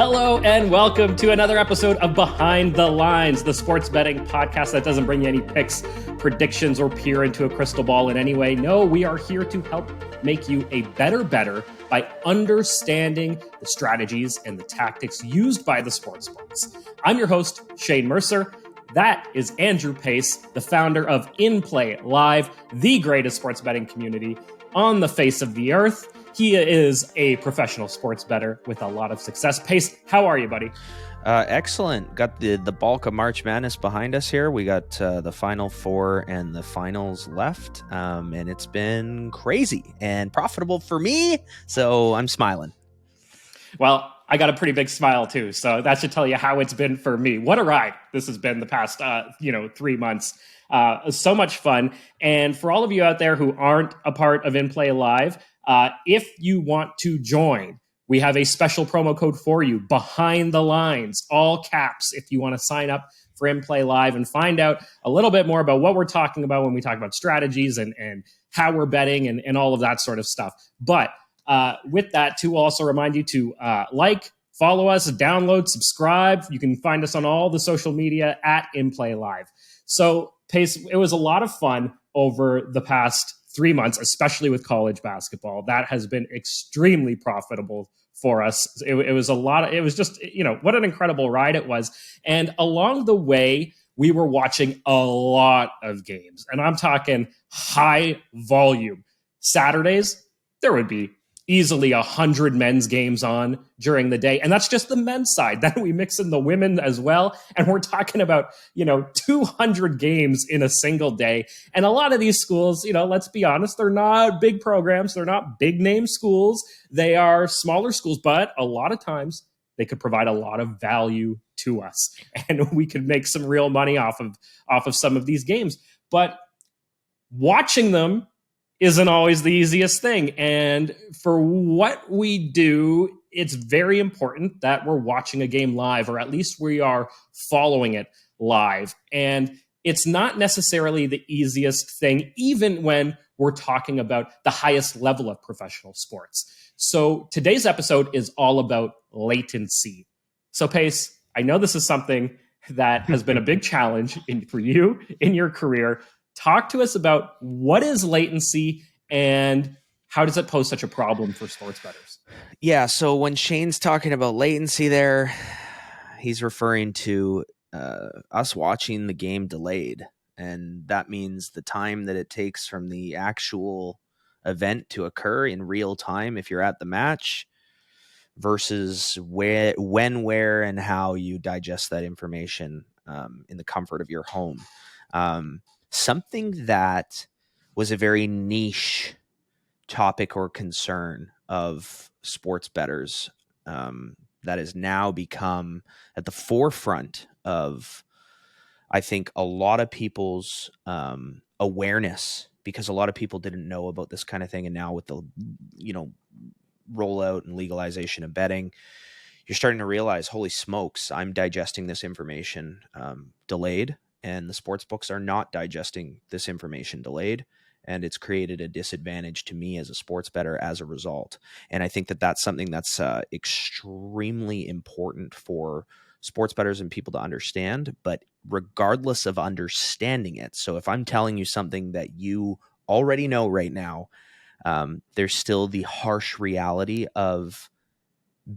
Hello and welcome to another episode of Behind the Lines, the sports betting podcast that doesn't bring you any picks, predictions, or peer into a crystal ball in any way. No, we are here to help make you a better bettor by understanding the strategies and the tactics used by the sports books. I'm your host, Shane Mercer. That is Andrew Pace, the founder of inplayLIVE, the greatest sports betting community on the face of the earth. He is a professional sports bettor with a lot of success. Pace, how are you, buddy? Excellent. Got the bulk of March Madness behind us here. We got the Final Four and the finals left, and it's been crazy and profitable for me, so I'm smiling. Well, I got a pretty big smile too, so that should tell you how it's been for me. What a ride this has been the past 3 months. So much fun. And for all of you out there who aren't a part of inplayLIVE, if you want to join, we have a special promo code for you, Behind the Lines, all caps, if you want to sign up for inplayLIVE and find out a little bit more about what we're talking about when we talk about strategies and how we're betting and all of that sort of stuff. But with that, too, we'll also remind you to follow us, download, subscribe. You can find us on all the social media at inplayLIVE. So, Pace, it was a lot of fun over the past 3 months, especially with college basketball. That has been extremely profitable for us. It was a lot. It was just, what an incredible ride it was. And along the way, we were watching a lot of games, and I'm talking high volume. Saturdays, there would be easily 100 men's games on during the day. And that's just the men's side. Then we mix in the women as well. And we're talking about, 200 games in a single day. And a lot of these schools, let's be honest, they're not big programs. They're not big name schools. They are smaller schools, but a lot of times they could provide a lot of value to us. And we could make some real money off of some of these games. But watching them isn't always the easiest thing. And for what we do, it's very important that we're watching a game live, or at least we are following it live. And it's not necessarily the easiest thing, even when we're talking about the highest level of professional sports. So today's episode is all about latency. So Pace, I know this is something that has been a big challenge for you in your career. Talk to us about what is latency and how does it pose such a problem for sports bettors? Yeah, so when Shane's talking about latency there, he's referring to us watching the game delayed. And that means the time that it takes from the actual event to occur in real time if you're at the match versus when, where, and how you digest that information in the comfort of your home. Something that was a very niche topic or concern of sports bettors that has now become at the forefront of, I think, a lot of people's awareness, because a lot of people didn't know about this kind of thing. And now with the, rollout and legalization of betting, you're starting to realize, holy smokes, I'm digesting this information delayed. And the sports books are not digesting this information delayed. And it's created a disadvantage to me as a sports bettor as a result. And I think that that's something that's extremely important for sports bettors and people to understand. But regardless of understanding it, so if I'm telling you something that you already know right now, there's still the harsh reality of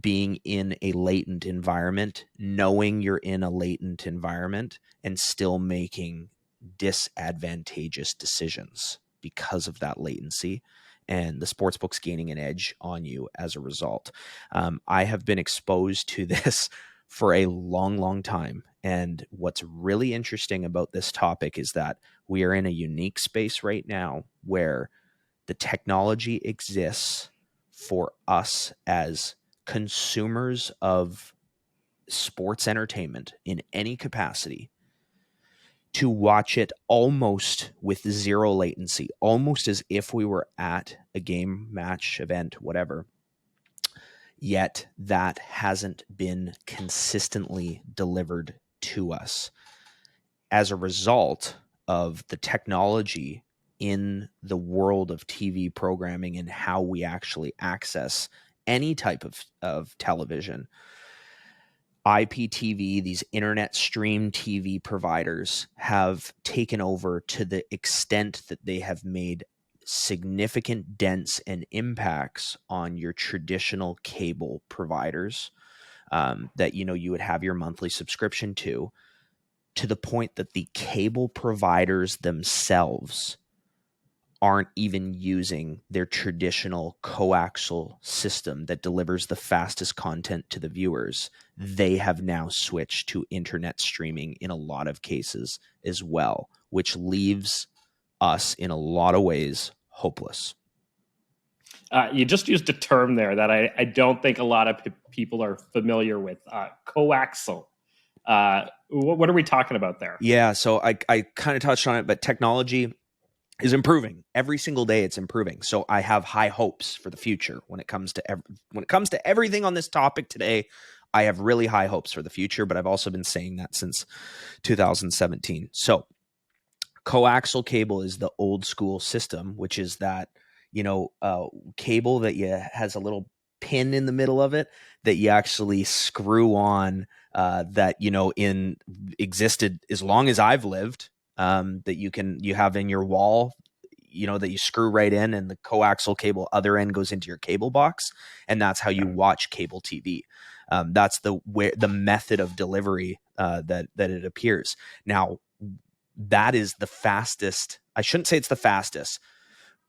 being in a latent environment, knowing you're in a latent environment, and still making disadvantageous decisions because of that latency, and the sportsbook's gaining an edge on you as a result. I have been exposed to this for a long, long time. And what's really interesting about this topic is that we are in a unique space right now where the technology exists for us as consumers of sports entertainment in any capacity to watch it almost with zero latency, almost as if we were at a game, match, event, whatever. Yet that hasn't been consistently delivered to us as a result of the technology in the world of TV programming and how we actually access any type of television. IPTV, these internet stream TV providers have taken over to the extent that they have made significant dents and impacts on your traditional cable providers, that you would have your monthly subscription to the point that the cable providers themselves aren't even using their traditional coaxial system that delivers the fastest content to the viewers. They have now switched to internet streaming in a lot of cases as well, which leaves us in a lot of ways hopeless. You just used a term there that I don't think a lot of people are familiar with, coaxial. What are we talking about there? Yeah, so I kind of touched on it, but technology is improving every single day. It's improving. So I have high hopes for the future when it comes to everything on this topic today. I have really high hopes for the future, but I've also been saying that since 2017. So coaxial cable is the old school system, which is that, cable that has a little pin in the middle of it that you actually screw on, that, existed as long as I've lived. That you have in your wall, that you screw right in, and the coaxial cable other end goes into your cable box, and that's how you watch cable TV. That's the method of delivery that it appears. Now, that is the fastest. I shouldn't say it's the fastest,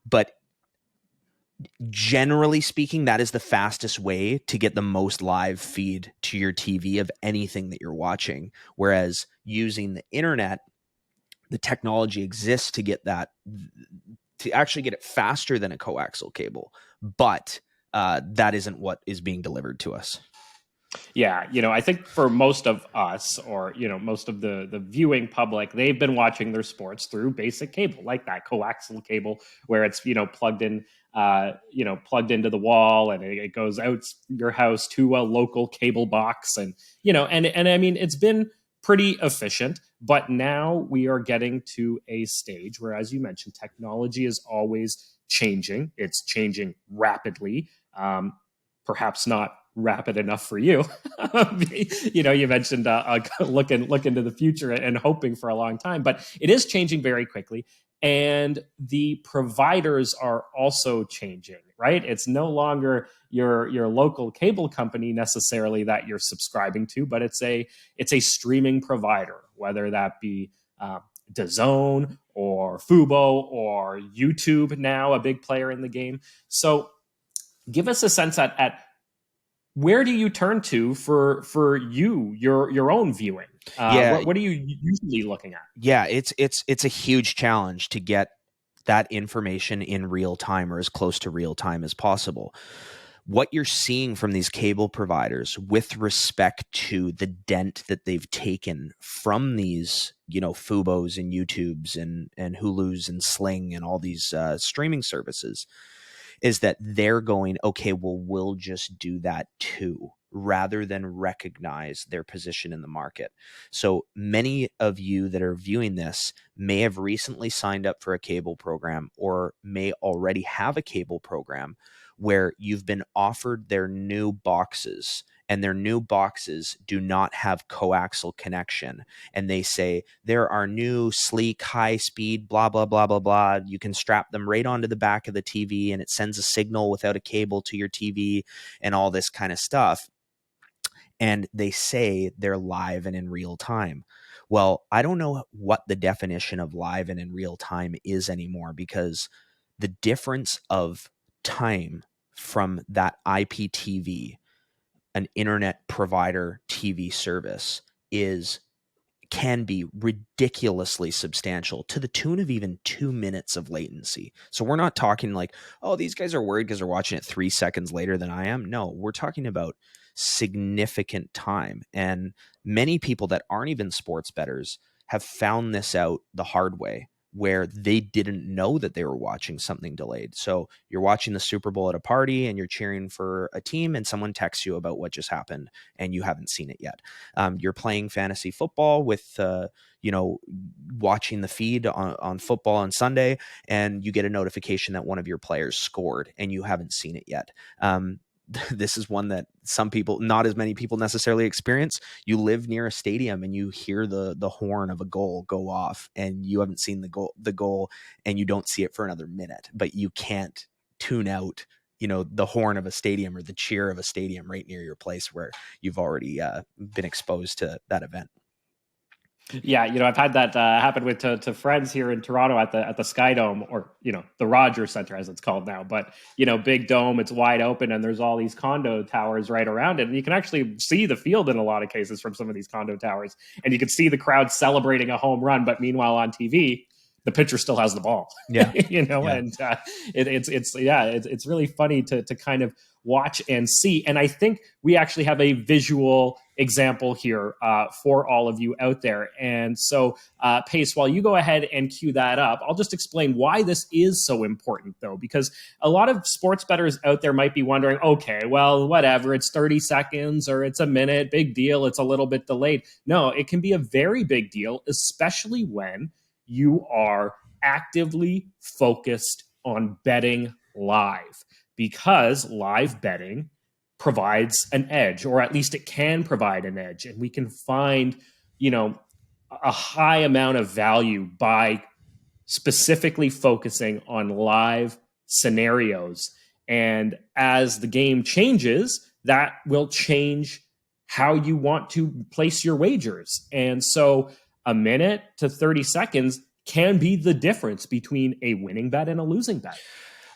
but generally speaking, that is the fastest way to get the most live feed to your TV of anything that you're watching. Whereas using the internet, the technology exists to get that, to actually get it faster than a coaxial cable, but that isn't what is being delivered to us. Yeah, I think for most of us, or most of the viewing public, they've been watching their sports through basic cable, like that coaxial cable, where it's plugged in, plugged into the wall, and it goes out your house to a local cable box, and and I mean, it's been pretty efficient. But now we are getting to a stage where, as you mentioned, technology is always changing. It's changing rapidly. Perhaps not rapid enough for you. You mentioned look into the future and hoping for a long time, but it is changing very quickly. And the providers are also changing, right? It's no longer your local cable company necessarily that you're subscribing to, but it's a streaming provider, whether that be DAZN or Fubo or YouTube, now a big player in the game. So give us a sense at where do you turn to for your own viewing? What are you usually looking at? Yeah, it's a huge challenge to get that information in real time, or as close to real time as possible. What you're seeing from these cable providers with respect to the dent that they've taken from these, Fubos and YouTubes and Hulus and Sling and all these streaming services, is that they're going, okay, well, we'll just do that too, rather than recognize their position in the market. So many of you that are viewing this may have recently signed up for a cable program, or may already have a cable program where you've been offered their new boxes, and their new boxes do not have coaxial connection. And they say, there are new sleek, high speed, blah, blah, blah, blah, blah. You can strap them right onto the back of the TV, and it sends a signal without a cable to your TV and all this kind of stuff. And they say they're live and in real time. Well, I don't know what the definition of live and in real time is anymore, because the difference of time from that IPTV, an internet provider TV service, can be ridiculously substantial, to the tune of even 2 minutes of latency. So we're not talking like, oh, these guys are worried because they're watching it 3 seconds later than I am. No, we're talking about significant time. And many people that aren't even sports bettors have found this out the hard way, where they didn't know that they were watching something delayed. So you're watching the Super Bowl at a party and you're cheering for a team, and someone texts you about what just happened and you haven't seen it yet. You're playing fantasy football with, watching the feed on football on Sunday, and you get a notification that one of your players scored and you haven't seen it yet. this is one that some people, not as many people necessarily experience. You live near a stadium and you hear the horn of a goal go off, and you haven't seen the goal, and you don't see it for another minute, but you can't tune out, the horn of a stadium or the cheer of a stadium right near your place where you've already been exposed to that event. Yeah, I've had that happen with to friends here in Toronto at the Sky Dome, or the Rogers Center as it's called now. But big dome, it's wide open, and there's all these condo towers right around it, and you can actually see the field in a lot of cases from some of these condo towers, and you can see the crowd celebrating a home run. But meanwhile, on TV, the pitcher still has the ball. Yeah, And it's really funny to kind of watch and see. And I think we actually have a visual example here for all of you out there. And so, Pace, while you go ahead and cue that up, I'll just explain why this is so important, though, because a lot of sports bettors out there might be wondering, okay, well, whatever, it's 30 seconds or it's a minute, big deal, it's a little bit delayed. No, it can be a very big deal, especially when you are actively focused on betting live, because live betting provides an edge, or at least it can provide an edge. And we can find, a high amount of value by specifically focusing on live scenarios. And as the game changes, that will change how you want to place your wagers. And so a minute to 30 seconds can be the difference between a winning bet and a losing bet.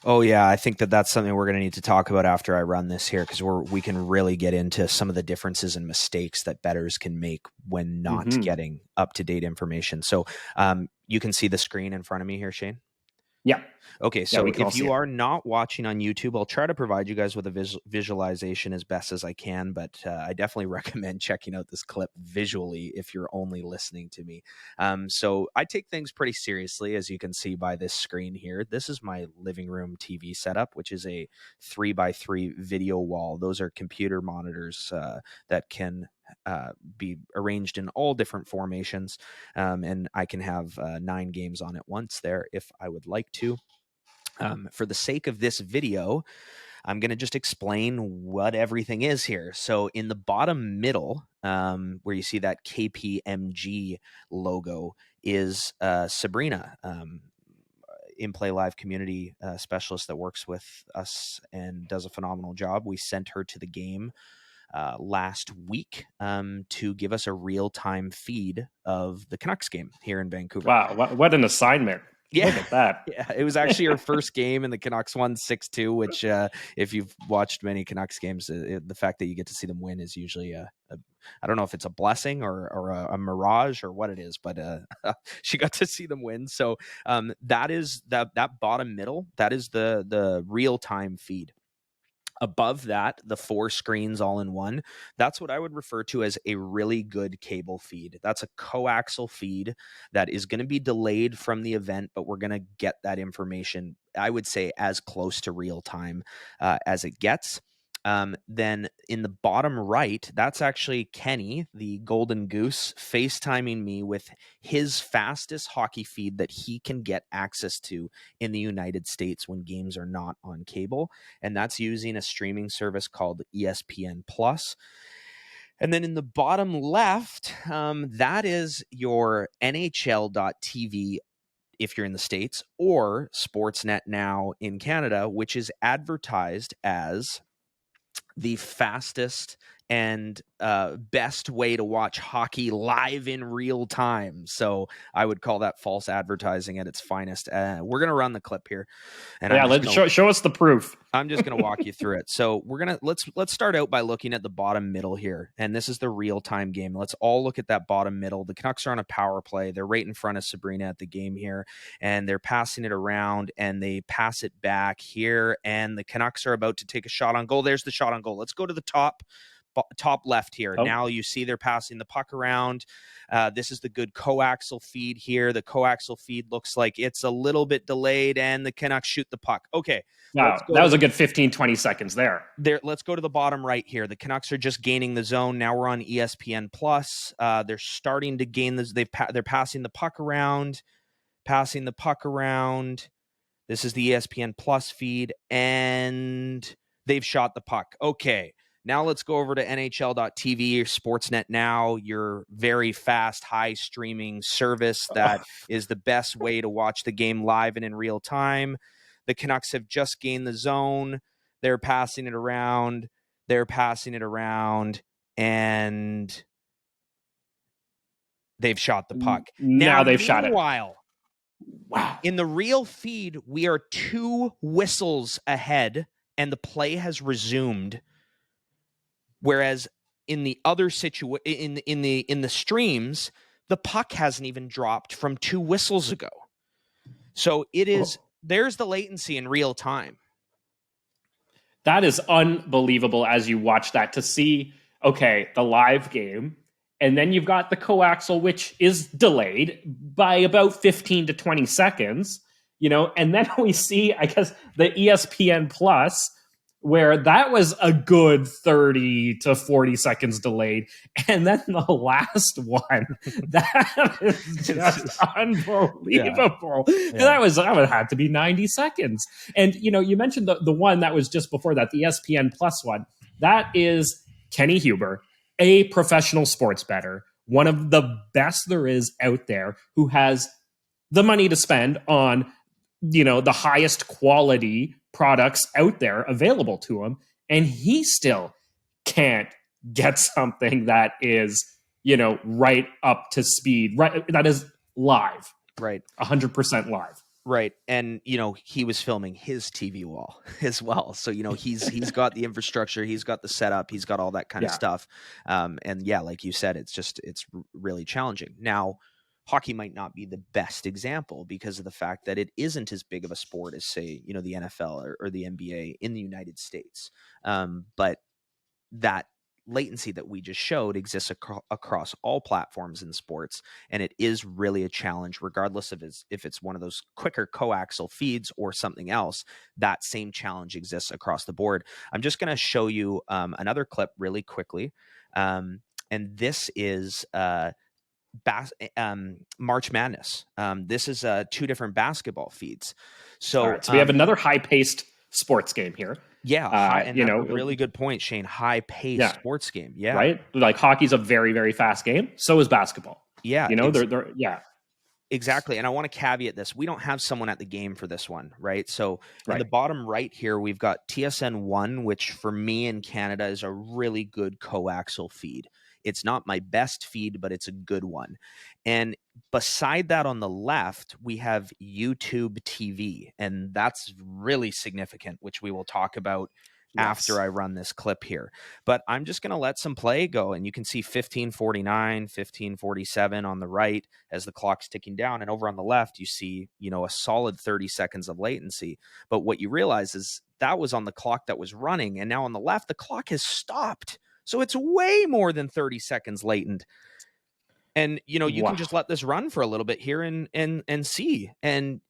Oh yeah, I think that's something we're going to need to talk about after I run this here, because we can really get into some of the differences and mistakes that bettors can make when not getting up-to-date information. So you can see the screen in front of me here, Shane? Yeah. Okay, so if you are not watching on YouTube, I'll try to provide you guys with a visualization as best as I can, but I definitely recommend checking out this clip visually if you're only listening to me. So I take things pretty seriously, as you can see by this screen here. This is my living room TV setup, which is a 3x3 video wall. Those are computer monitors that can be arranged in all different formations, and I can have 9 games on at once there if I would like to. For the sake of this video, I'm going to just explain what everything is here. So in the bottom middle, where you see that KPMG logo, is Sabrina, inplayLIVE community specialist that works with us and does a phenomenal job. We sent her to the game last week to give us a real-time feed of the Canucks game here in Vancouver. Wow, what an assignment. Yeah. Look at that. Yeah, it was actually our first game, and the Canucks won 6-2, which if you've watched many Canucks games, the fact that you get to see them win is usually I don't know if it's a blessing or a mirage or what it is, but she got to see them win. So that is that bottom middle, that is the real-time feed. Above that, the 4 screens all in one, that's what I would refer to as a really good cable feed. That's a coaxial feed that is going to be delayed from the event, but we're going to get that information, I would say, as close to real time as it gets. Then in the bottom right, that's actually Kenny, the Golden Goose, FaceTiming me with his fastest hockey feed that he can get access to in the United States when games are not on cable. And that's using a streaming service called ESPN Plus. And then in the bottom left, that is your NHL.TV if you're in the States, or Sportsnet Now in Canada, which is advertised as the fastest and best way to watch hockey live in real time. So I would call that false advertising at its finest. We're going to run the clip here. And show us the proof. I'm just going to walk you through it. So let's start out by looking at the bottom middle here. And this is the real-time game. Let's all look at that bottom middle. The Canucks are on a power play. They're right in front of Sabrina at the game here, and they're passing it around, and they pass it back here, and the Canucks are about to take a shot on goal. There's the shot on goal. Let's go to the top left here. Oh. Now you see they're passing the puck around. This is the good coaxial feed here. The coaxial feed looks like it's a little bit delayed, and the Canucks shoot the puck. Okay. Wow, that was a good 15, 20 seconds there. Let's go to the bottom right here. The Canucks are just gaining the zone. Now we're on ESPN Plus. They're starting to gain this. They're passing the puck around. This is the ESPN Plus feed, and they've shot the puck. Okay, now let's go over to NHL.tv or Sportsnet Now, your very fast, high streaming service that is the best way to watch the game live and in real time. The Canucks have just gained the zone. They're passing it around. And they've shot the puck. Now they've shot it. Meanwhile, Wow. in the real feed, we are 2 whistles ahead, and the play has resumed. Whereas in the other in the streams, the puck hasn't even dropped from 2 whistles ago. So it is there's the latency in real time. That is unbelievable as you watch that to see, okay, the live game, and then you've got the coaxial, which is delayed by about 15 to 20 seconds, and then we see, I guess, the ESPN Plus, where that was a good 30 to 40 seconds delayed. And then the last one, that is just unbelievable. Yeah. That would have had to be 90 seconds. And, you mentioned the one that was just before that, the ESPN Plus one. That is Kenny Huber, a professional sports bettor, one of the best there is out there, who has the money to spend on the highest quality products out there available to him, and he still can't get something that is right up to speed, right, that is live, right, 100% live, right. And he was filming his TV wall as well, so he's got the infrastructure, he's got the setup, he's got all that kind of stuff, and yeah, like you said, it's really challenging. Now, hockey might not be the best example because of the fact that it isn't as big of a sport as, say, the NFL or the NBA in the United States. But that latency that we just showed exists across all platforms in sports, and it is really a challenge, regardless of if it's one of those quicker coaxial feeds or something else. That same challenge exists across the board. I'm just going to show you another clip really quickly, and this is March Madness. This is 2 different basketball feeds. So, right, so we have another high-paced sports game here. Yeah, and a really good point, Shane. High-paced sports game. Yeah, right. Like hockey's a very, very fast game. So is basketball. Yeah, they're exactly. And I want to caveat this: we don't have someone at the game for this one, right? So in the bottom right here, we've got TSN1, which for me in Canada is a really good coaxial feed. It's not my best feed, but it's a good one. And beside that on the left, we have YouTube TV, and that's really significant, which we will talk about after I run this clip here. But I'm just going to let some play go, and you can see 15:49, 15:47 on the right as the clock's ticking down. And over on the left, you see, a solid 30 seconds of latency. But what you realize is that was on the clock that was running, and now on the left, the clock has stopped. So it's way more than 30 seconds latent. And, you can just let this run for a little bit here and see. And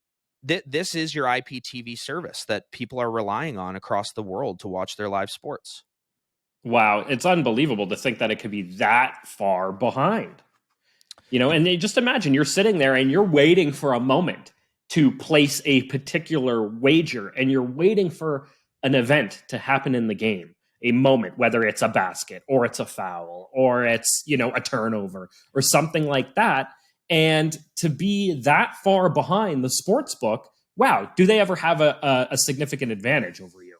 this is your IPTV service that people are relying on across the world to watch their live sports. Wow. It's unbelievable to think that it could be that far behind. And just imagine you're sitting there and you're waiting for a moment to place a particular wager, and you're waiting for an event to happen in the game. A moment, whether it's a basket or it's a foul or it's, a turnover or something like that. And to be that far behind the sports book, wow, do they ever have a significant advantage over you?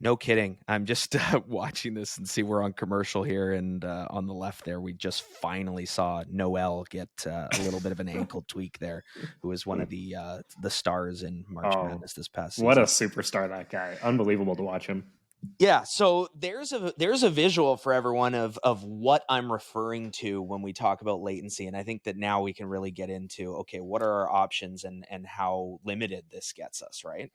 No kidding. I'm just watching this and see we're on commercial here. And on the left there, we just finally saw Noel get a little bit of an ankle tweak there, who is one of the stars in March Madness this past season. What a superstar, that guy. Unbelievable to watch him. Yeah, so there's a visual for everyone of what I'm referring to when we talk about latency, and I think that now we can really get into, okay, what are our options and how limited this gets us, right?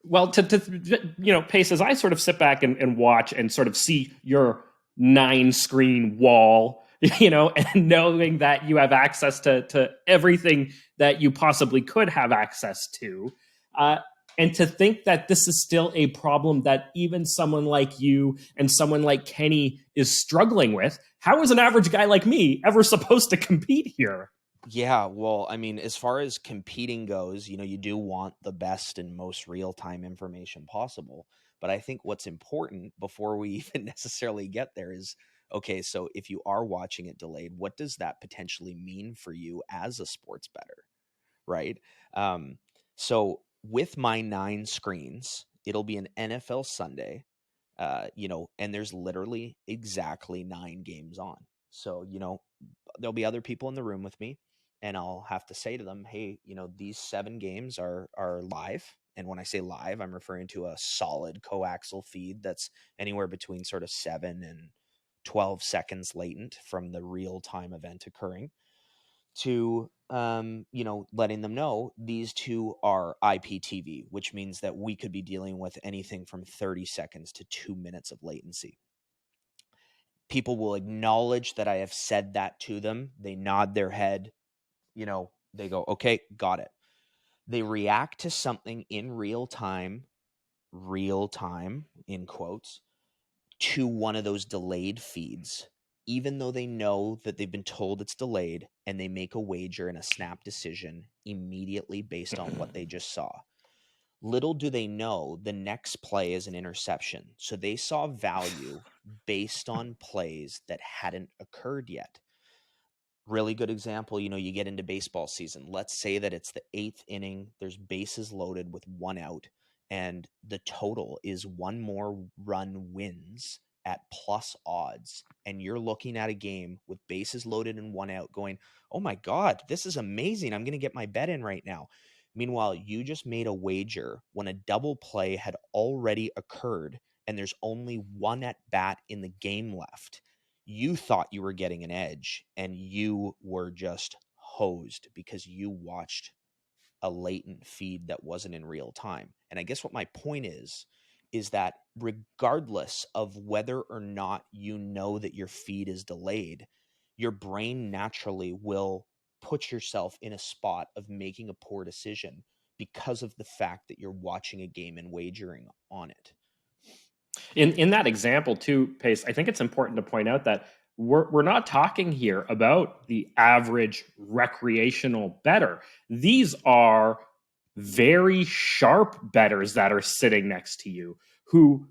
Well, Pace, as I sort of sit back and watch and sort of see your 9-screen wall, and knowing that you have access to everything that you possibly could have access to, and to think that this is still a problem that even someone like you and someone like Kenny is struggling with, how is an average guy like me ever supposed to compete here? Yeah, well, I mean, as far as competing goes, you do want the best and most real-time information possible. But I think what's important before we even necessarily get there is, okay, so if you are watching it delayed, what does that potentially mean for you as a sports bettor, right? So with my 9 screens, it'll be an NFL Sunday, and there's literally exactly 9 games on. So, there'll be other people in the room with me, and I'll have to say to them, hey, these 7 games are live. And when I say live, I'm referring to a solid coaxial feed that's anywhere between sort of 7 and 12 seconds latent from the real time event occurring, to letting them know these 2 are IPTV, which means that we could be dealing with anything from 30 seconds to 2 minutes of latency. People will acknowledge that I have said that to them. They nod their head, they go, okay, got it. They react to something in real time in quotes, to one of those delayed feeds, even though they know that they've been told it's delayed, and they make a wager and a snap decision immediately based on what they just saw. Little do they know the next play is an interception. So they saw value based on plays that hadn't occurred yet. Really good example, you get into baseball season. Let's say that it's the 8th inning, there's bases loaded with 1 out, and the total is 1 more run wins at plus odds. And you're looking at a game with bases loaded and 1 out going, oh my God, this is amazing. I'm going to get my bet in right now. Meanwhile, you just made a wager when a double play had already occurred and there's only 1 at bat in the game left. You thought you were getting an edge, and you were just hosed because you watched a latent feed that wasn't in real time. And I guess what my point is that regardless of whether or not you know that your feed is delayed, your brain naturally will put yourself in a spot of making a poor decision because of the fact that you're watching a game and wagering on it. In that example too, Pace, I think it's important to point out that we're not talking here about the average recreational bettor. These are very sharp bettors that are sitting next to you who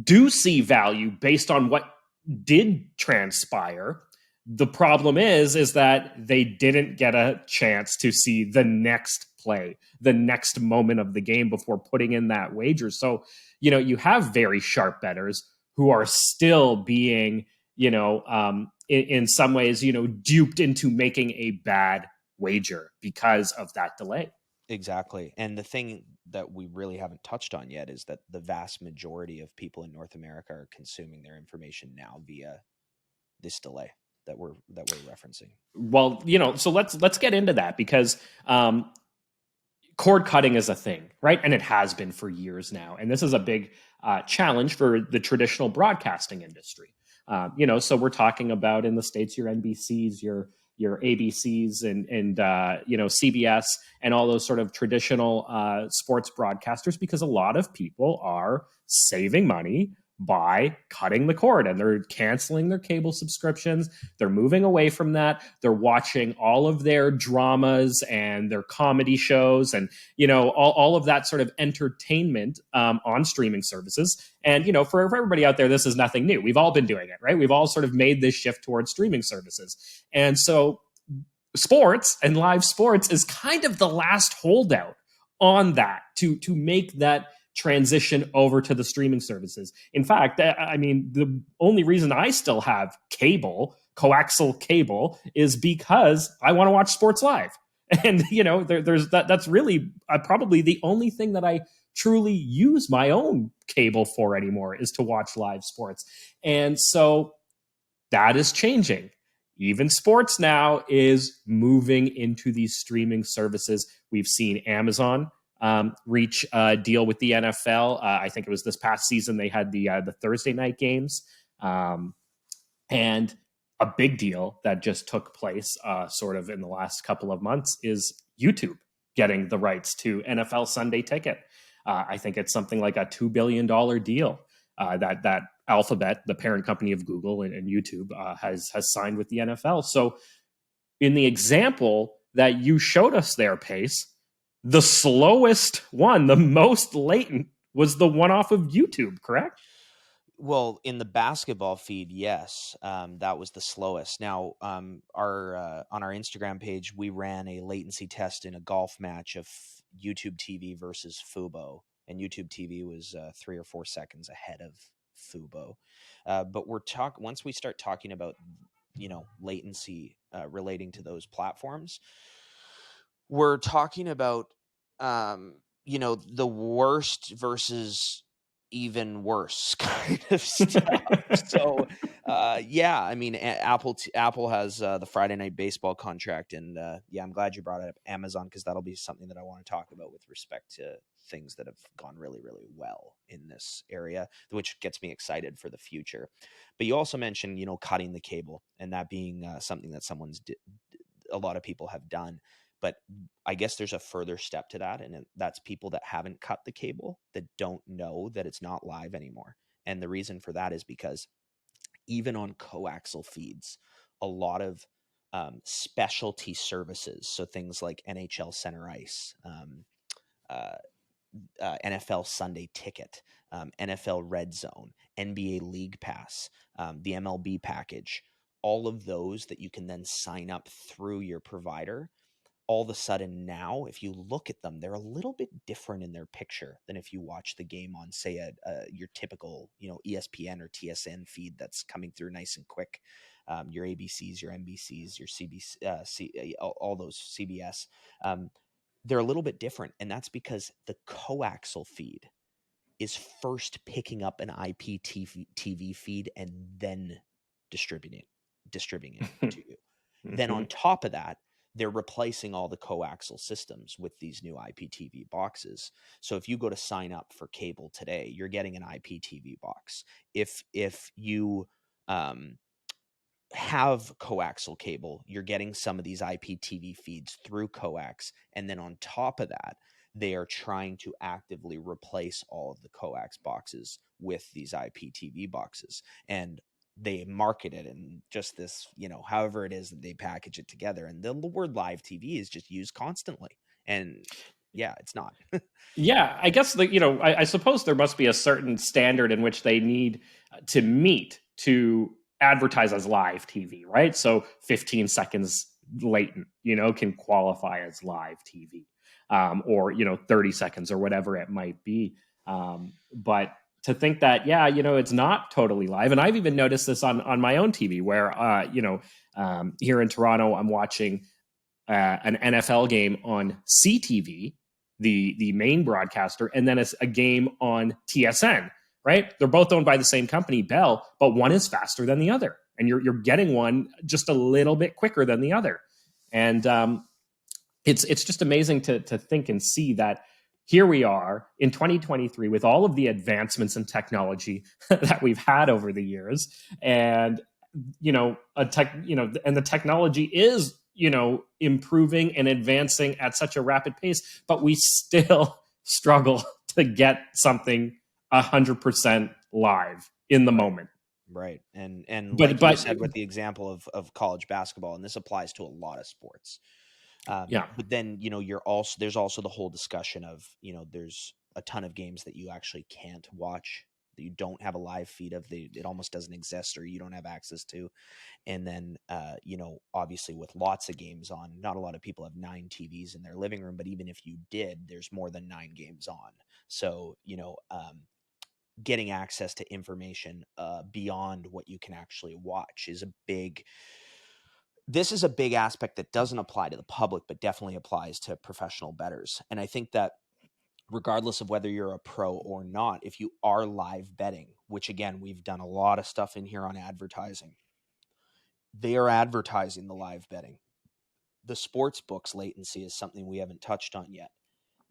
do see value based on what did transpire. The problem is that they didn't get a chance to see the next play, the next moment of the game before putting in that wager. So, you have very sharp bettors who are still being, in some ways, duped into making a bad wager because of that delay. Exactly. And the thing that we really haven't touched on yet is that the vast majority of people in North America are consuming their information now via this delay that we're referencing. Well, so let's get into that, because cord cutting is a thing, right? And it has been for years now. And this is a big challenge for the traditional broadcasting industry. So we're talking about, in the States, your NBCs, your ABCs, and CBS, and all those sort of traditional sports broadcasters, because a lot of people are saving money by cutting the cord, and they're canceling their cable subscriptions. They're moving away from that. They're watching all of their dramas and their comedy shows, and all of that sort of entertainment on streaming services. And for everybody out there, this is nothing new. We've all been doing it, right? We've all sort of made this shift towards streaming services. And so sports and live sports is kind of the last holdout on that, to make that transition over to the streaming services. In fact, I mean, the only reason I still have cable, coaxial cable, is because I want to watch sports live. And there's that's really probably the only thing that I truly use my own cable for anymore, is to watch live sports. And so that is changing. Even sports now is moving into these streaming services. We've seen Amazon reach a deal with the NFL. I think it was this past season they had the Thursday night games, and a big deal that just took place sort of in the last couple of months is YouTube getting the rights to NFL Sunday Ticket. I think it's something like a $2 billion deal that Alphabet, the parent company of Google and YouTube, has signed with the NFL. So in the example that you showed us there, Pace, the slowest one, the most latent was the one off of YouTube, correct? Well, in the basketball feed, yes, that was the slowest. Now, our on our Instagram page, we ran a latency test in a golf match of YouTube TV versus Fubo, and YouTube TV was 3 or 4 seconds ahead of Fubo. But once we start talking about latency relating to those platforms, we're talking about the worst versus even worse kind of stuff. So yeah, I mean, Apple has the Friday Night Baseball contract, and yeah, I'm glad you brought up Amazon, because that'll be something that I want to talk about with respect to things that have gone really, really well in this area, which gets me excited for the future. But you also mentioned, cutting the cable, and that being something that a lot of people have done. But I guess there's a further step to that, and that's people that haven't cut the cable, that don't know that it's not live anymore. And the reason for that is because even on coaxial feeds, a lot of specialty services, so things like NHL Center Ice, uh, NFL Sunday Ticket, NFL Red Zone, NBA League Pass, the MLB package, all of those that you can then sign up through your provider. All of a sudden now, if you look at them, they're a little bit different in their picture than if you watch the game on, say, your typical, ESPN or TSN feed that's coming through nice and quick. Your ABCs, your NBCs, your CBC, all those CBS. They're a little bit different, and that's because the coaxial feed is first picking up an IPTV feed and then distributing it to you. Then on top of that, they're replacing all the coaxial systems with these new IPTV boxes. So if you go to sign up for cable today, you're getting an IPTV box. If you have coaxial cable, you're getting some of these IPTV feeds through coax, and then on top of that, they are trying to actively replace all of the coax boxes with these IPTV boxes. And they market it in just this, however it is that they package it together. And the word live TV is just used constantly. And yeah, it's not. Yeah, I guess I suppose there must be a certain standard in which they need to meet to advertise as live TV, right? So 15 seconds latent, can qualify as live TV, or 30 seconds or whatever it might be. But to think that, yeah, it's not totally live, and I've even noticed this on my own TV, where here in Toronto, I'm watching an NFL game on CTV, the main broadcaster, and then a game on TSN. Right? They're both owned by the same company, Bell, but one is faster than the other, and you're getting one just a little bit quicker than the other. And it's just amazing to think and see that here we are in 2023 with all of the advancements in technology that we've had over the years, and and the technology is improving and advancing at such a rapid pace, but we still struggle to get something 100% live in the moment. Right. And But like you said, with the example of college basketball, and this applies to a lot of sports. yeah, But then, there's also the whole discussion of, there's a ton of games that you actually can't watch, that you don't have a live feed of, it almost doesn't exist, or you don't have access to. And then, obviously with lots of games on, not a lot of people have 9 TVs in their living room, but even if you did, there's more than 9 games on. So, getting access to information beyond what you can actually watch is this is a big aspect that doesn't apply to the public, but definitely applies to professional bettors. And I think that regardless of whether you're a pro or not, if you are live betting, which again, we've done a lot of stuff in here on advertising, they are advertising the live betting. The sports books latency is something we haven't touched on yet.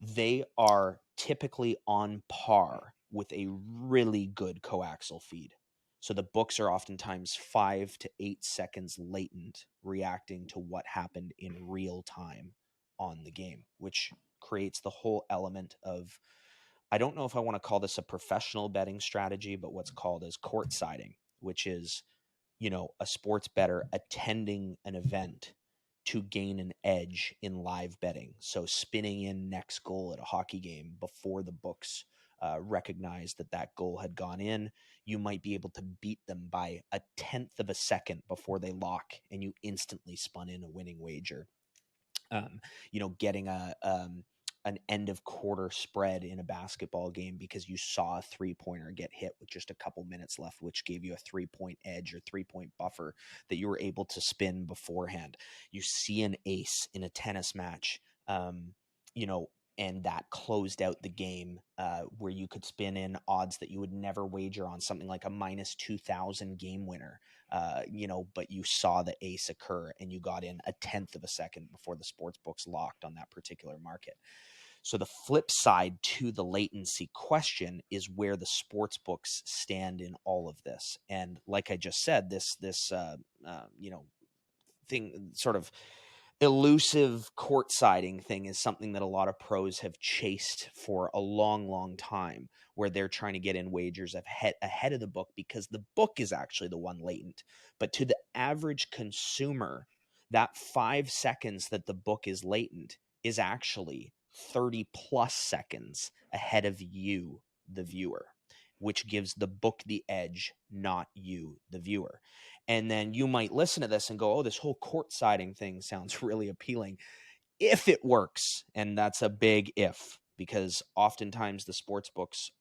They are typically on par with a really good coaxial feed. So the books are oftentimes 5 to 8 seconds latent, reacting to what happened in real time on the game, which creates the whole element of, I don't know if I want to call this a professional betting strategy, but what's called as court siding, which is, a sports bettor attending an event to gain an edge in live betting. So spinning in next goal at a hockey game before the books recognized that that goal had gone in, you might be able to beat them by a tenth of a second before they lock, and you instantly spun in a winning wager. Getting an end of quarter spread in a basketball game because you saw a 3-pointer get hit with just a couple minutes left, which gave you a 3-point edge or 3-point buffer that you were able to spin beforehand. You see an ace in a tennis match, and that closed out the game, where you could spin in odds that you would never wager on, something like a minus 2,000 game winner, but you saw the ace occur and you got in a tenth of a second before the sports books locked on that particular market. So the flip side to the latency question is where the sports books stand in all of this. And like I just said, this thing, sort of elusive court siding thing, is something that a lot of pros have chased for a long, long time, where they're trying to get in wagers ahead of the book because the book is actually the one latent. But to the average consumer, that 5 seconds that the book is latent is actually 30 plus seconds ahead of you, the viewer, which gives the book the edge, not you, the viewer. And then you might listen to this and go, oh, this whole court siding thing sounds really appealing. If it works, and that's a big if, because oftentimes the sports books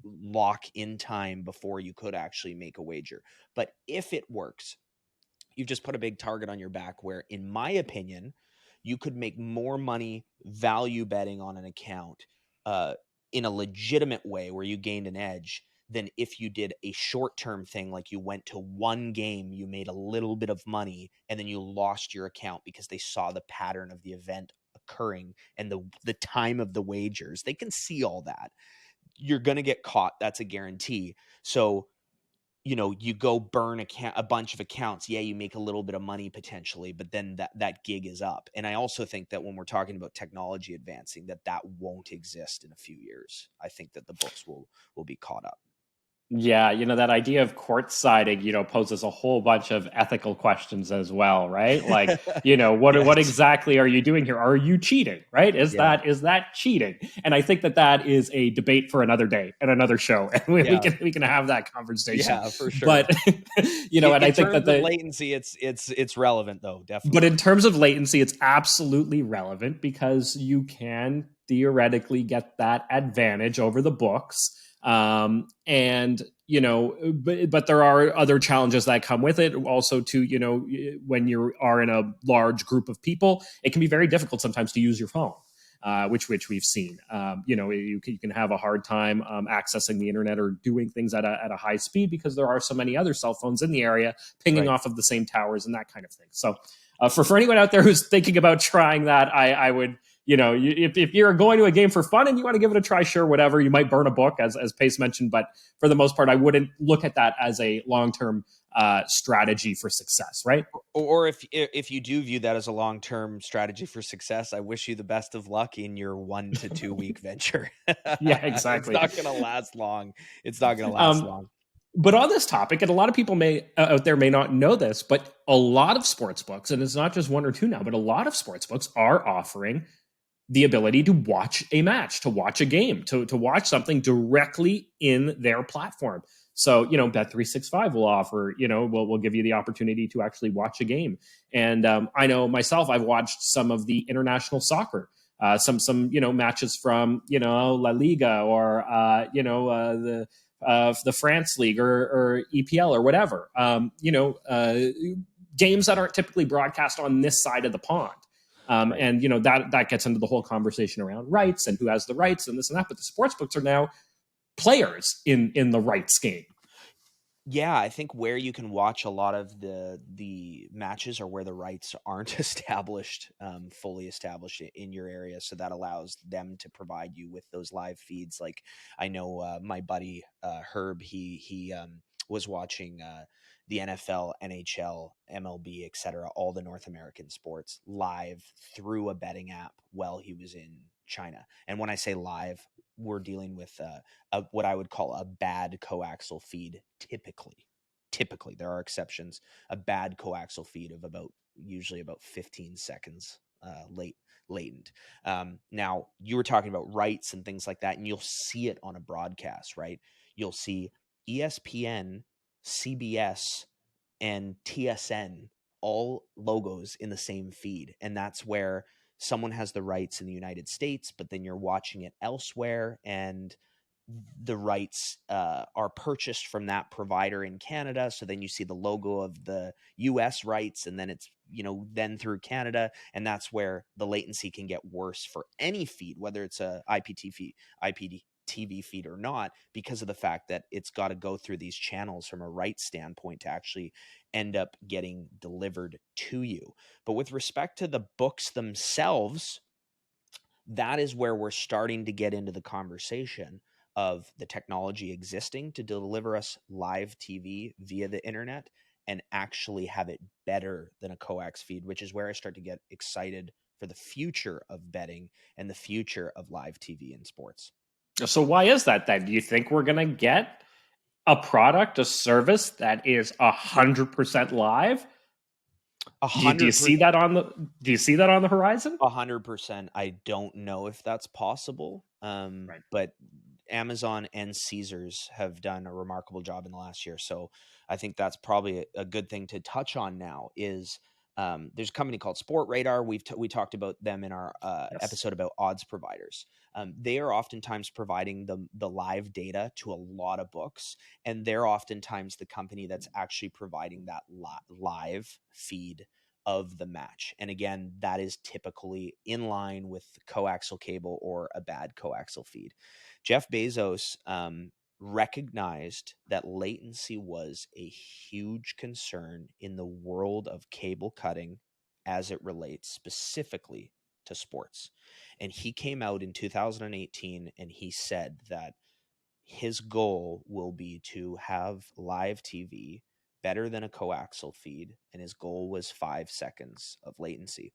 lock in time before you could actually make a wager. But if it works, you've just put a big target on your back where, in my opinion, you could make more money value betting on an account in a legitimate way where you gained an edge than if you did a short-term thing, like you went to one game, you made a little bit of money, and then you lost your account because they saw the pattern of the event occurring and the time of the wagers. They can see all that. You're going to get caught. That's a guarantee. So you go burn a bunch of accounts. Yeah, you make a little bit of money potentially, but then that gig is up. And I also think that when we're talking about technology advancing, that won't exist in a few years. I think that the books will be caught up. Yeah, that idea of court siding, poses a whole bunch of ethical questions as well, right? Like, what Yes. what exactly are you doing here? Are you cheating, right? Is Yeah. that cheating? And I think that is a debate for another day and another show, and we can have that conversation. Yeah, for sure. But and I think that in terms of latency, it's relevant though, definitely. But in terms of latency, it's absolutely relevant because you can theoretically get that advantage over the books. And but there are other challenges that come with it. Also, to when you are in a large group of people, it can be very difficult sometimes to use your phone. Which we've seen. You can have a hard time accessing the internet or doing things at a high speed because there are so many other cell phones in the area pinging off of the same towers and that kind of thing. So for anyone out there who's thinking about trying that, I would, if you're going to a game for fun and you want to give it a try, sure, whatever. You might burn a book, as Pace mentioned, but for the most part, I wouldn't look at that as a long-term strategy for success, right? Or if you do view that as a long-term strategy for success, I wish you the best of luck in your 1 to 2 week venture. Yeah, exactly. It's not going to last long. It's not going to last long. But on this topic, and a lot of people out there may not know this, but a lot of sports books, and it's not just one or two now, but a lot of sports books are offering the ability to watch a match, to watch a game, to watch something directly in their platform. So, Bet365 will offer, we'll give you the opportunity to actually watch a game. And I know myself, I've watched some of the international soccer, some matches from, La Liga or, the France League or EPL or whatever. Games that aren't typically broadcast on this side of the pond. Right. And that gets into the whole conversation around rights and who has the rights and this and that. But the sports books are now players in the rights game. Yeah, I think where you can watch a lot of the matches are where the rights aren't established, fully established in your area. So that allows them to provide you with those live feeds. Like I know my buddy Herb, he was watching the NFL, NHL, MLB, etc., all the North American sports live through a betting app while he was in China. And when I say live, we're dealing with what I would call a bad coaxial feed. Typically, there are exceptions. A bad coaxial feed of usually about 15 seconds latent. Now, you were talking about rights and things like that, and you'll see it on a broadcast, right? You'll see ESPN, CBS, and TSN all logos in the same feed. And that's where someone has the rights in the United States, but then you're watching it elsewhere, and the rights are purchased from that provider in Canada. So then you see the logo of the US rights, and then it's, then through Canada. And that's where the latency can get worse for any feed, whether it's a IPTV feed or not, because of the fact that it's got to go through these channels from a rights standpoint to actually end up getting delivered to you. But with respect to the books themselves, that is where we're starting to get into the conversation of the technology existing to deliver us live TV via the internet and actually have it better than a coax feed, which is where I start to get excited for the future of betting and the future of live TV in sports. So why is that then? Do you think we're going to get a product, a service that is 100% live? Do you see that on the horizon? 100%. I don't know if that's possible. Right. But Amazon and Caesars have done a remarkable job in the last year. So I think that's probably a good thing to touch on now is there's a company called Sport Radar. We talked about them in our Yes. episode about odds providers. They are oftentimes providing the live data to a lot of books, and they're oftentimes the company that's actually providing that live feed of the match. And again, that is typically in line with coaxial cable or a bad coaxial feed. Jeff Bezos recognized that latency was a huge concern in the world of cable cutting as it relates specifically to sports. And he came out in 2018 and he said that his goal will be to have live TV better than a coaxial feed, and his goal was 5 seconds of latency.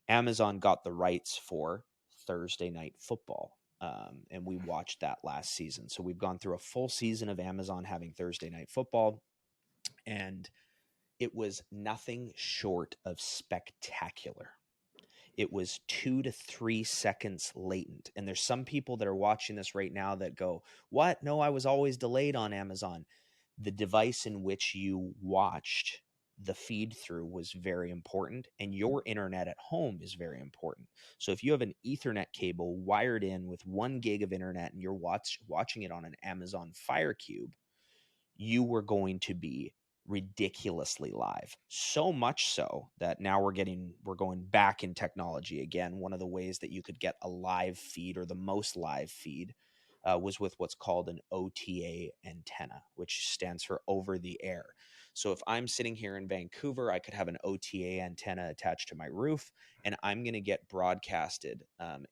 Amazon got the rights for Thursday Night Football, and we watched that last season. So we've gone through a full season of Amazon having Thursday Night Football, and it was nothing short of spectacular. It was 2 to 3 seconds latent. And there's some people that are watching this right now that go, what? No, I was always delayed on Amazon. The device in which you watched the feed through was very important, and your internet at home is very important. So if you have an Ethernet cable wired in with 1 gig of internet and you're watching it on an Amazon Fire Cube, you were going to be ridiculously live. So much so that now we're going back in technology again. One of the ways that you could get a live feed, or the most live feed, was with what's called an OTA antenna, which stands for over the air. So if I'm sitting here in Vancouver, I could have an OTA antenna attached to my roof, and I'm going to get broadcasted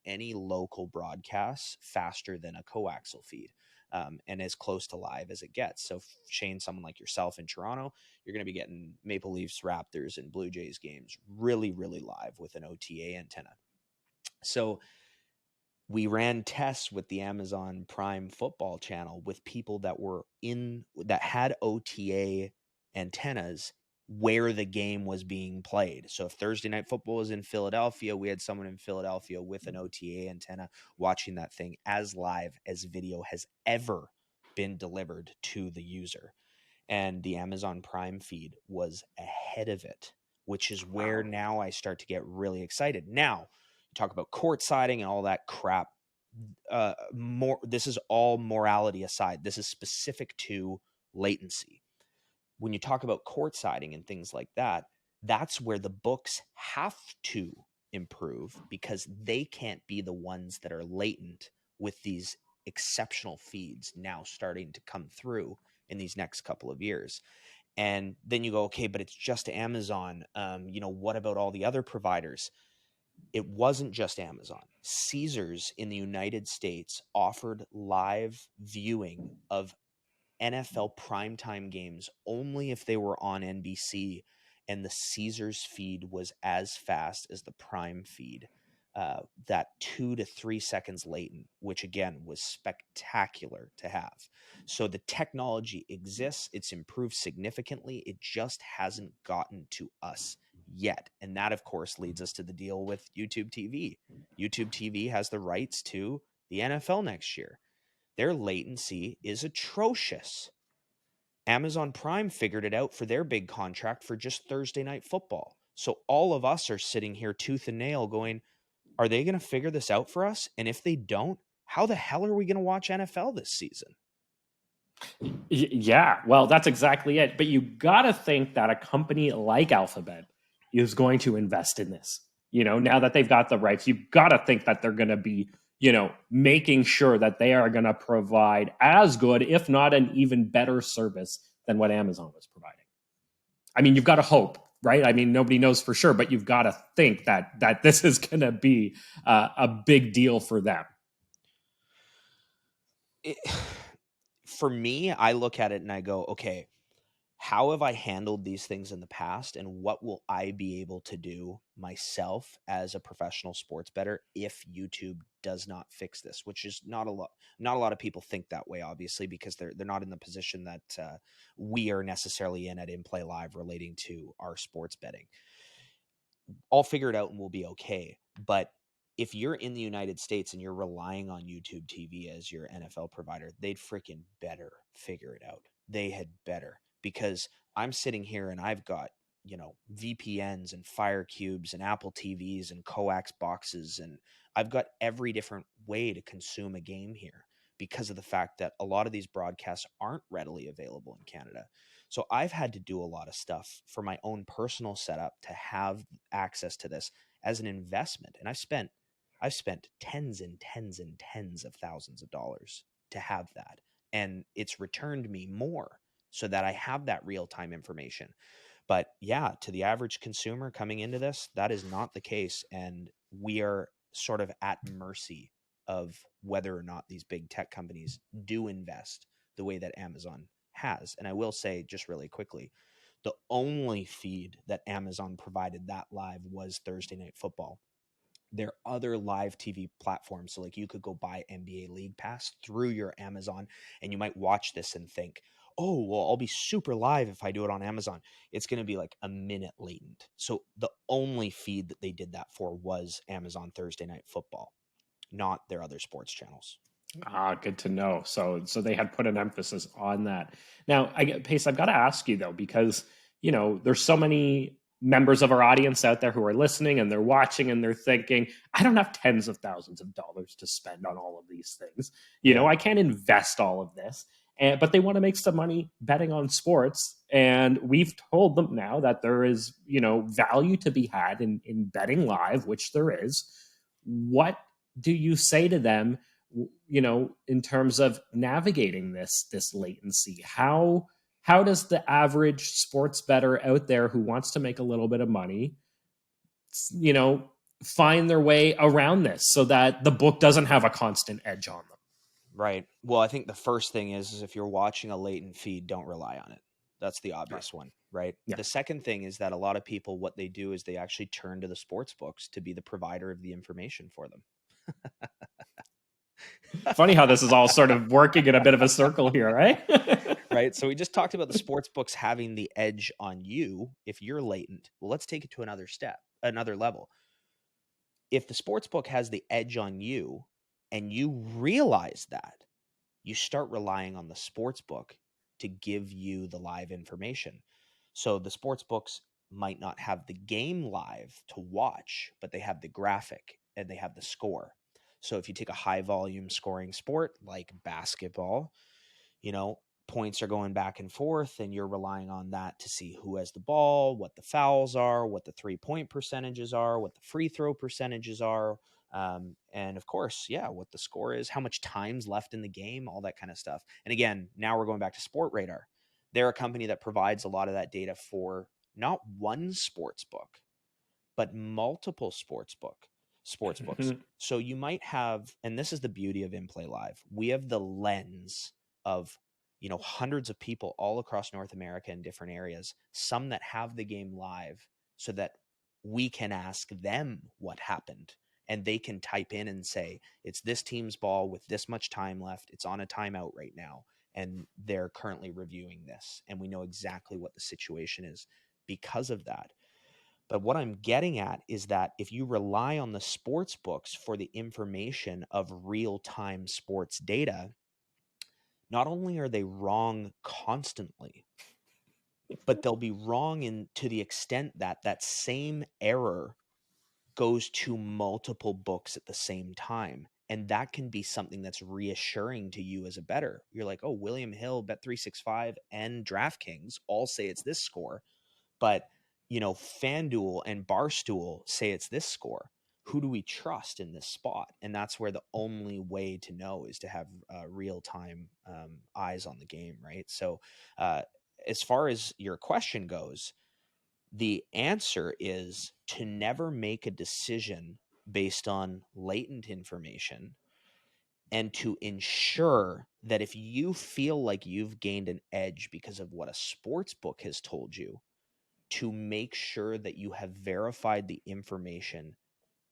any local broadcasts faster than a coaxial feed. And as close to live as it gets. So Shane, someone like yourself in Toronto, you're going to be getting Maple Leafs, Raptors, and Blue Jays games really, really live with an OTA antenna. So we ran tests with the Amazon Prime football channel with people that had OTA antennas where the game was being played. So if Thursday Night Football was in Philadelphia, we had someone in Philadelphia with an OTA antenna watching that thing as live as video has ever been delivered to the user. And the Amazon Prime feed was ahead of it, which is where now I start to get really excited. Now, you talk about court siding and all that crap. This is all morality aside. This is specific to latency. When you talk about court siding and things like that, that's where the books have to improve, because they can't be the ones that are latent with these exceptional feeds now starting to come through in these next couple of years. And then you go, okay, but it's just Amazon. What about all the other providers? It wasn't just Amazon. Caesars in the United States offered live viewing of NFL primetime games only if they were on NBC, and the Caesars feed was as fast as the Prime feed, that 2 to 3 seconds latent, which again was spectacular to have. So the technology exists. It's improved significantly. It just hasn't gotten to us yet. And that, of course, leads us to the deal with YouTube TV. YouTube TV has the rights to the NFL next year. Their latency is atrocious. Amazon Prime figured it out for their big contract for just Thursday Night Football. So all of us are sitting here tooth and nail going, are they going to figure this out for us? And if they don't, how the hell are we going to watch NFL this season? Yeah, well, that's exactly it. But you got to think that a company like Alphabet is going to invest in this. Now that they've got the rights, you've got to think that they're going to be, making sure that they are going to provide as good, if not an even better service than what Amazon was providing. I mean, you've got to hope, right? I mean, nobody knows for sure, but you've got to think that this is going to be a big deal for them. For me, I look at it and I go, okay, how have I handled these things in the past, and what will I be able to do myself as a professional sports bettor if YouTube does not fix this? Which is not a lot of people think that way, obviously, because they're not in the position that we are necessarily in at inplayLIVE relating to our sports betting. I'll figure it out and we'll be okay. But if you're in the United States and you're relying on YouTube TV as your NFL provider, they'd freaking better figure it out. They had better, because I'm sitting here and I've got, VPNs and Fire Cubes and Apple TVs and coax boxes, and I've got every different way to consume a game here because of the fact that a lot of these broadcasts aren't readily available in Canada. So I've had to do a lot of stuff for my own personal setup to have access to this as an investment. And I've spent tens and tens and tens of thousands of dollars to have that. And it's returned me more so that I have that real-time information. But yeah, to the average consumer coming into this, that is not the case. And we are sort of at mercy of whether or not these big tech companies do invest the way that Amazon has. And I will say, just really quickly, the only feed that Amazon provided that live was Thursday Night Football. There are other live TV platforms. So like you could go buy NBA League Pass through your Amazon, and you might watch this and think, oh, well, I'll be super live if I do it on Amazon. It's going to be like a minute latent. So the only feed that they did that for was Amazon Thursday Night Football, not their other sports channels. Good to know. So they had put an emphasis on that. Now, Pace, I've got to ask you though, because there's so many members of our audience out there who are listening and they're watching and they're thinking, I don't have tens of thousands of dollars to spend on all of these things. I can't invest all of this. But they want to make some money betting on sports. And we've told them now that there is, value to be had in betting live, which there is. What do you say to them, in terms of navigating this latency? How does the average sports bettor out there who wants to make a little bit of money, find their way around this so that the book doesn't have a constant edge on them? Right. Well, I think the first thing is if you're watching a latent feed, don't rely on it. That's the obvious one, right? Yeah. The second thing is that a lot of people, what they do is they actually turn to the sports books to be the provider of the information for them. Funny how this is all sort of working in a bit of a circle here, right? Right. So we just talked about the sports books having the edge on you if you're latent. Well, let's take it to another level. If the sports book has the edge on you and you realize that, you start relying on the sports book to give you the live information. So the sports books might not have the game live to watch, but they have the graphic and they have the score. So if you take a high volume scoring sport like basketball, points are going back and forth and you're relying on that to see who has the ball, what the fouls are, what the 3-point percentages are, what the free throw percentages are. And of course, what the score is, how much time's left in the game, all that kind of stuff. And again, now we're going back to Sport Radar. They're a company that provides a lot of that data for not one sports book, but multiple sports books. So you might have, and this is the beauty of inplayLIVE, we have the lens of hundreds of people all across North America in different areas, some that have the game live so that we can ask them what happened. And they can type in and say, it's this team's ball with this much time left. It's on a timeout right now. And they're currently reviewing this. And we know exactly what the situation is because of that. But what I'm getting at is that if you rely on the sports books for the information of real-time sports data, not only are they wrong constantly, but they'll be wrong to the extent that that same error goes to multiple books at the same time. And that can be something that's reassuring to you as a bettor. You're like, oh, William Hill, Bet365, and DraftKings all say it's this score, but FanDuel and Barstool say it's this score. Who do we trust in this spot? And that's where the only way to know is to have real-time eyes on the game, right? So as far as your question goes, the answer is to never make a decision based on latent information, and to ensure that if you feel like you've gained an edge because of what a sports book has told you, to make sure that you have verified the information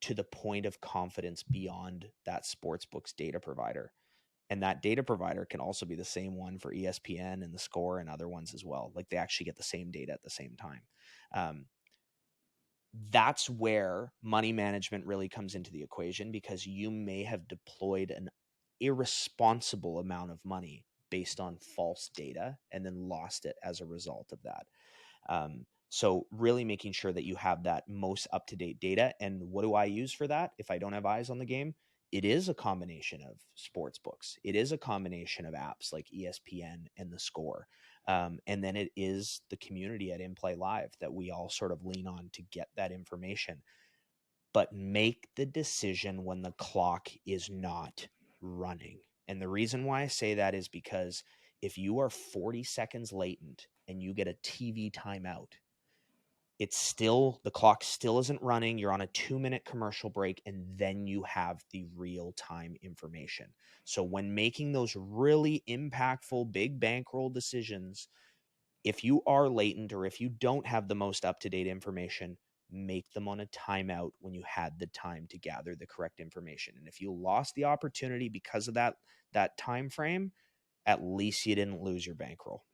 to the point of confidence beyond that sportsbook's data provider. And that data provider can also be the same one for ESPN and the Score and other ones as well. Like, they actually get the same data at the same time. That's where money management really comes into the equation, because you may have deployed an irresponsible amount of money based on false data and then lost it as a result of that. So really making sure that you have that most up-to-date data. And what do I use for that if I don't have eyes on the game? It is a combination of sports books. It is a combination of apps like ESPN and the Score. And then it is the community at inplayLIVE that we all sort of lean on to get that information. But make the decision when the clock is not running. And the reason why I say that is because if you are 40 seconds latent and you get a TV timeout, the clock still isn't running. You're on a 2-minute commercial break, and then you have the real-time information. So when making those really impactful big bankroll decisions, if you are latent or if you don't have the most up-to-date information, make them on a timeout when you had the time to gather the correct information. And if you lost the opportunity because of that time frame, at least you didn't lose your bankroll.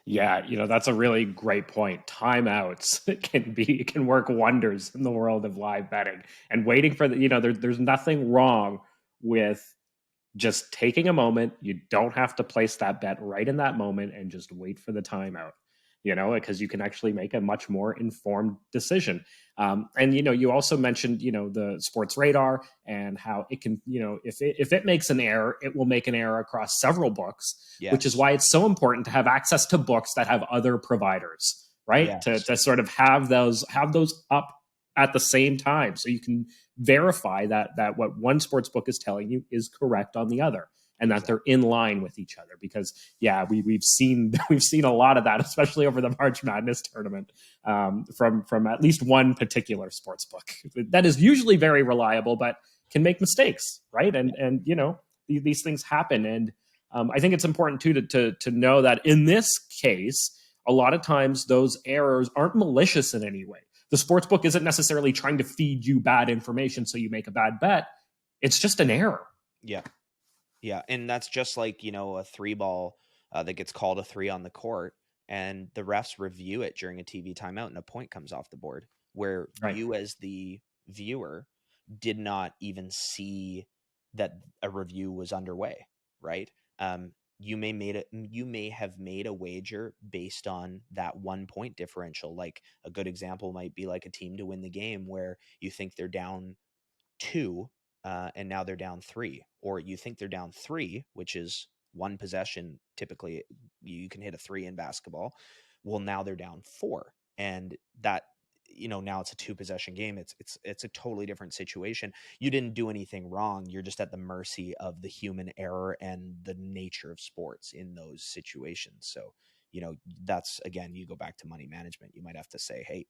Yeah, that's a really great point. Timeouts can work wonders in the world of live betting. And waiting for there's nothing wrong with just taking a moment. You don't have to place that bet right in that moment, and just wait for the timeout, because you can actually make a much more informed decision. And you also mentioned the sports radar, and how it can, if it makes an error, it will make an error across several books. Yes. Which is why it's so important to have access to books that have other providers, right? Yes. To sort of have those up at the same time, so you can verify that what one sports book is telling you is correct on the other, and that exactly. They're in line with each other. Because we've seen a lot of that, especially over the March Madness tournament, from at least one particular sports book that is usually very reliable, but can make mistakes, right? And these things happen, and I think it's important too to know that in this case, a lot of times those errors aren't malicious in any way. The sportsbook isn't necessarily trying to feed you bad information so you make a bad bet. It's just an error. Yeah. Yeah. And that's just like, a 3-ball that gets called a 3 on the court, and the refs review it during a TV timeout, and a point comes off the board, where right. You as the viewer did not even see that a review was underway, right? You may have made a wager based on that 1 point differential. Like, a good example might be like a team to win the game, where you think they're down 2 and now they're down 3, or you think they're down 3, which is one possession. Typically you can hit a 3 in basketball. Well, now they're down 4, and that, now it's a 2-possession game. It's a totally different situation. You didn't do anything wrong. You're just at the mercy of the human error and the nature of sports in those situations. So, that's, again, you go back to money management. You might have to say, hey,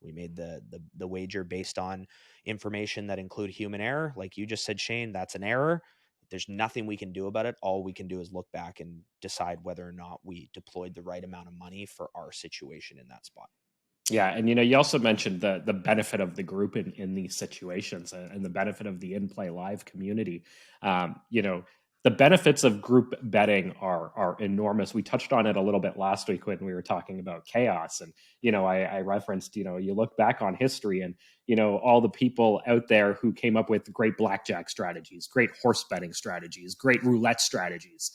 we made the wager based on information that include human error. Like you just said, Shane, that's an error. There's nothing we can do about it. All we can do is look back and decide whether or not we deployed the right amount of money for our situation in that spot. Yeah, and you also mentioned the benefit of the group in these situations, and the benefit of the inplayLIVE community. the benefits of group betting are enormous. We touched on it a little bit last week when we were talking about chaos. And, I referenced, you look back on history and, all the people out there who came up with great blackjack strategies, great horse betting strategies, great roulette strategies.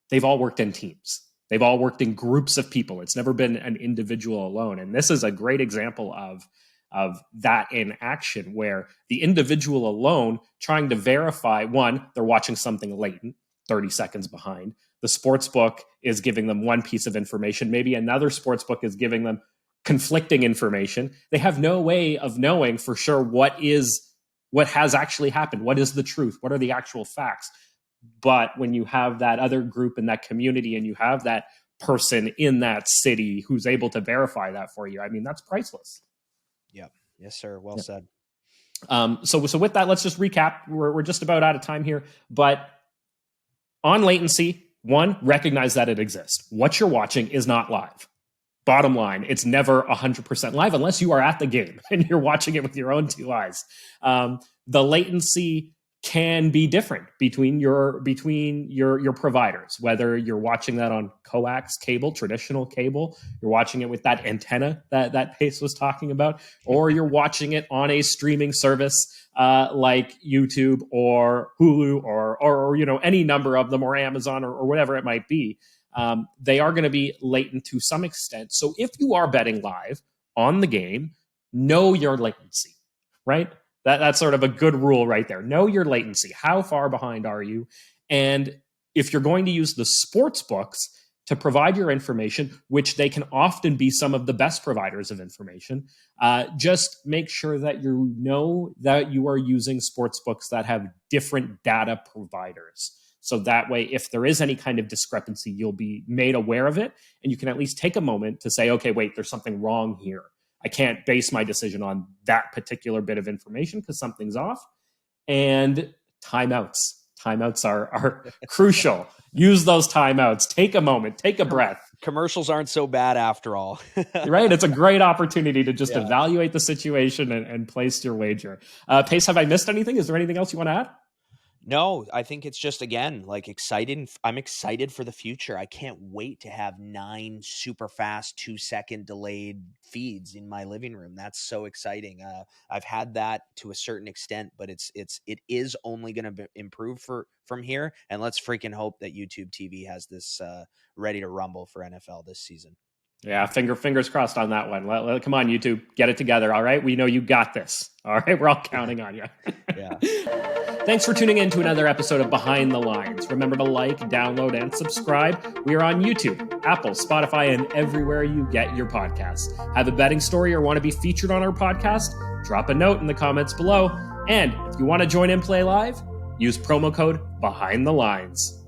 They've all worked in teams. They've all worked in groups of people. It's never been an individual alone. And this is a great example of that in action, where the individual alone trying to verify, one, they're watching something latent, 30 seconds behind. The sports book is giving them one piece of information. Maybe another sports book is giving them conflicting information. They have no way of knowing for sure what has actually happened. What is the truth? What are the actual facts? But when you have that other group in that community and you have that person in that city who's able to verify that for you, I mean, that's priceless. Yep. Yes, sir. Well said. So with that, let's just recap. We're just about out of time here. But on latency, one, recognize that it exists. What you're watching is not live. Bottom line, it's never 100% live unless you are at the game and you're watching it with your own two eyes. The latency can be different between your providers, whether you're watching that on coax cable, traditional cable, you're watching it with that antenna that Pace was talking about, or you're watching it on a streaming service like YouTube or Hulu or any number of them, or Amazon or whatever it might be. They are going to be latent to some extent. So if you are betting live on the game, know your latency, right? That's sort of a good rule right there. Know your latency. How far behind are you? And if you're going to use the sports books to provide your information, which they can often be some of the best providers of information, just make sure that you know that you are using sports books that have different data providers. So that way, if there is any kind of discrepancy, you'll be made aware of it. And you can at least take a moment to say, okay, wait, there's something wrong here. I can't base my decision on that particular bit of information because something's off. And timeouts. Timeouts are crucial. Use those timeouts. Take a moment. Take a breath. Commercials aren't so bad after all. Right? It's a great opportunity to just evaluate the situation and place your wager. Pace, have I missed anything? Is there anything else you want to add? No, I think it's just, again, like excited. I'm excited for the future. I can't wait to have 9 super fast 2-second delayed feeds in my living room. That's so exciting. I've had that to a certain extent, but it is only going to improve from here. And let's freaking hope that YouTube TV has this ready to rumble for NFL this season. Yeah, fingers crossed on that one. Come on, YouTube, get it together. All right, we know you got this. All right, we're all counting on you. Yeah. Thanks for tuning in to another episode of Behind the Lines. Remember to like, download, and subscribe. We are on YouTube, Apple, Spotify, and everywhere you get your podcasts. Have a betting story or want to be featured on our podcast? Drop a note in the comments below. And if you want to join inplayLIVE, use promo code Behind the Lines.